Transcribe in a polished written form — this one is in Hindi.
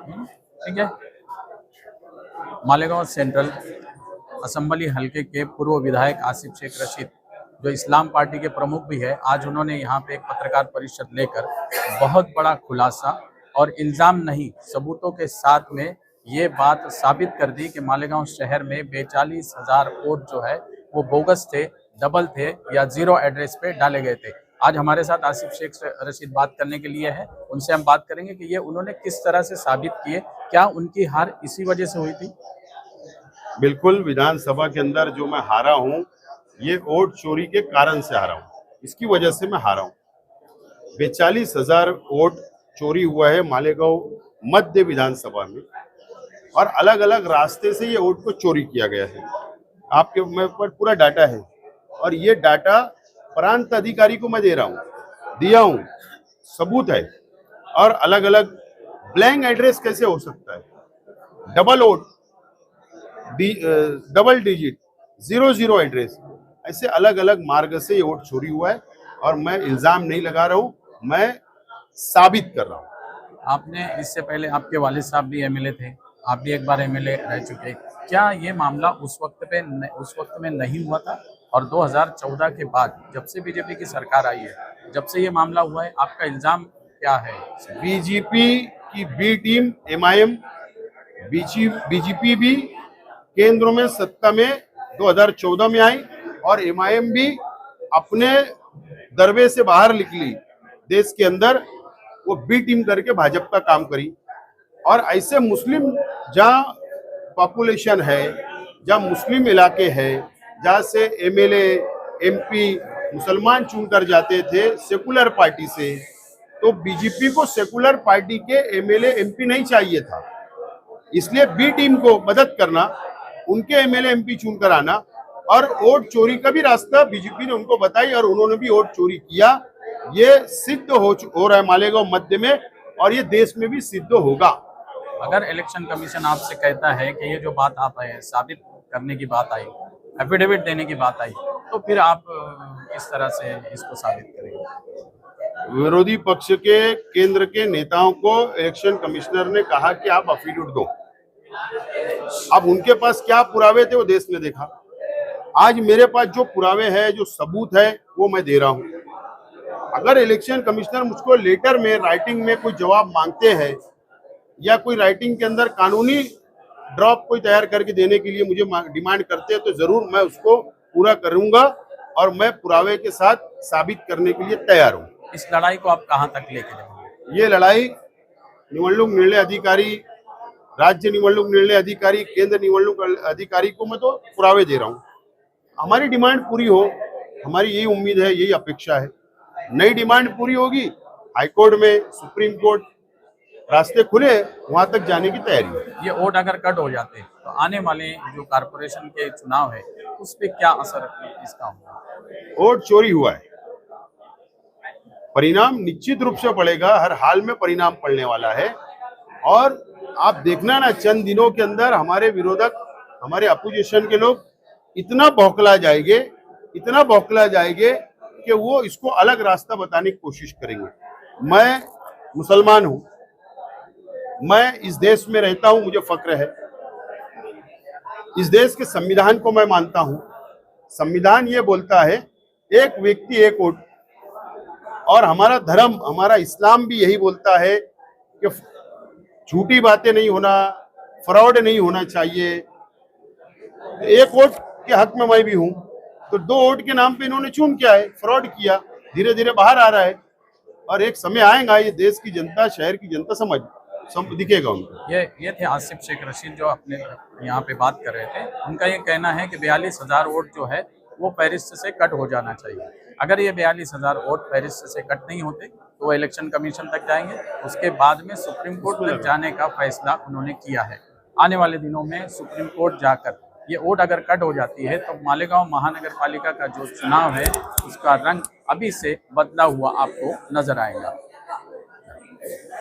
ठीक है। मालेगांव सेंट्रल असम्बली हलके के पूर्व विधायक आसिफ शेख रशीद, जो इस्लाम पार्टी के प्रमुख भी है, आज उन्होंने यहाँ पे एक पत्रकार परिषद लेकर बहुत बड़ा खुलासा और इल्ज़ाम नहीं सबूतों के साथ में ये बात साबित कर दी कि मालेगांव शहर में 42,000 वोट जो है वो बोगस थे, डबल थे या जीरो एड्रेस पे डाले गए थे। आज हमारे साथ आसिफ शेख रशीद बात करने के लिए है, उनसे हम बात करेंगे कि ये उन्होंने किस तरह से साबित किए, क्या उनकी हार इसी वजह से हुई थी? बिल्कुल, विधानसभा के अंदर जो मैं हारा हूँ, ये वोट चोरी के कारण से हारा हूँ, इसकी वजह से मैं हारा हूँ। 42,000 वोट चोरी हुआ है मालेगांव मध्य विधानसभा में और अलग अलग रास्ते से ये वोट को चोरी किया गया है। आपके मेरे पर पूरा डाटा है और ये डाटा प्रांत अधिकारी को मैं दे रहा हूँ, दिया हूँ, सबूत है। और अलग अलग ब्लैंक एड्रेस कैसे हो सकता है, double vote, double digit, 00 address, ऐसे अलग अलग मार्ग से ये वोट चोरी हुआ है। और मैं इल्जाम नहीं लगा रहा हूँ, मैं साबित कर रहा हूँ। आपने इससे पहले आपके वालिद साहब भी एमएलए थे, आप भी एक बार एमएलए रह चुके, क्या ये मामला उस वक्त में नहीं हुआ था? और 2014 के बाद जब से बीजेपी की सरकार आई है, जब से ये मामला हुआ है, आपका इल्जाम क्या है? बीजेपी की बी टीम MIM, बीजेपी भी केंद्र में सत्ता में 2014 में आई और MIM भी अपने दरबे से बाहर निकली, देश के अंदर वो बी टीम करके भाजपा का काम करी। और ऐसे मुस्लिम जहाँ पॉपुलेशन है, जहाँ मुस्लिम इलाके हैं, जहाँ से MLA MP मुसलमान चुनकर जाते थे सेकुलर पार्टी से, तो बीजेपी को सेकुलर पार्टी के MLA MP नहीं चाहिए था, इसलिए बी टीम को मदद करना, उनके MLA MP चुनकर आना और वोट चोरी का भी रास्ता बीजेपी ने उनको बताई और उन्होंने भी वोट चोरी किया। ये सिद्ध हो रहा है मालेगांव मध्य में और ये देश में भी सिद्ध होगा। अगर इलेक्शन कमीशन आपसे कहता है कि ये जो बात आप है साबित करने की बात आई, एफिडेविट देने की बात आई, तो फिर आप किस तरह से इसको साबित करेंगे? विरोधी पक्ष के केंद्र के नेताओं को इलेक्शन कमिश्नर ने कहा कि आप एफिडेविट दो। अब उनके पास क्या पुरावे थे वो देश ने देखा। आज मेरे पास जो पुरावे हैं, जो सबूत है, वो मैं दे रहा हूं। अगर इलेक्शन कमिश्नर मुझको लेटर में, राइटिंग में कोई जवाब मांगते हैं या कोई राइटिंग के अंदर कानूनी ड्रॉप कोई तैयार करके देने के लिए मुझे डिमांड करते हैं, तो जरूर मैं उसको पूरा करूंगा और मैं पुरावे के साथ साबित करने के लिए तैयार हूं। इस लड़ाई को आप कहां तक लेके जाएंगे? ये लड़ाई निवडणूक निर्णय अधिकारी, राज्य निवडणूक निर्णय अधिकारी, केंद्र निवडणूक अधिकारी को मैं तो पुरावे दे रहा हूँ। हमारी डिमांड पूरी हो, हमारी यही उम्मीद है, यही अपेक्षा है। नई डिमांड पूरी होगी, हाईकोर्ट में, सुप्रीम कोर्ट, रास्ते खुले, वहां तक जाने की तैयारी है। ये वोट अगर कट हो जाते तो आने वाले जो कारपोरेशन के चुनाव है उस पर क्या असर इसका होगा? वोट चोरी हुआ है, परिणाम निश्चित रूप से पड़ेगा, हर हाल में परिणाम पड़ने वाला है। और आप देखना ना, चंद दिनों के अंदर हमारे विरोधक, हमारे अपोजिशन के लोग इतना बौखला जाएंगे, इतना बौखला जाएंगे कि वो इसको अलग रास्ता बताने की कोशिश करेंगे। मैं मुसलमान हूं, मैं इस देश में रहता हूं, मुझे फक्र है। इस देश के संविधान को मैं मानता हूं। संविधान ये बोलता है एक व्यक्ति एक वोट, और हमारा धर्म, हमारा इस्लाम भी यही बोलता है कि झूठी बातें नहीं होना, फ्रॉड नहीं होना चाहिए। एक वोट के हक में मैं भी हूं, तो 2 वोट के नाम पे इन्होंने चून किया है, फ्रॉड किया, धीरे धीरे बाहर आ रहा है और एक समय आएगा ये देश की जनता, शहर की जनता समझ दिखेगा उनको। ये थे आसिफ शेख रशीद जो अपने यहाँ पे बात कर रहे थे। उनका ये कहना है कि 42,000 वोट जो है वो फहरिस्त से कट हो जाना चाहिए। अगर ये 42,000 वोट फहरिस्त से कट नहीं होते तो वो इलेक्शन कमीशन तक जाएंगे, उसके बाद में सुप्रीम कोर्ट तक जाने का फैसला उन्होंने किया है। आने वाले दिनों में सुप्रीम कोर्ट जाकर ये वोट अगर कट हो जाती है तो मालेगांव महानगर पालिका का जो चुनाव है उसका रंग अभी से बदला हुआ आपको नजर आएगा।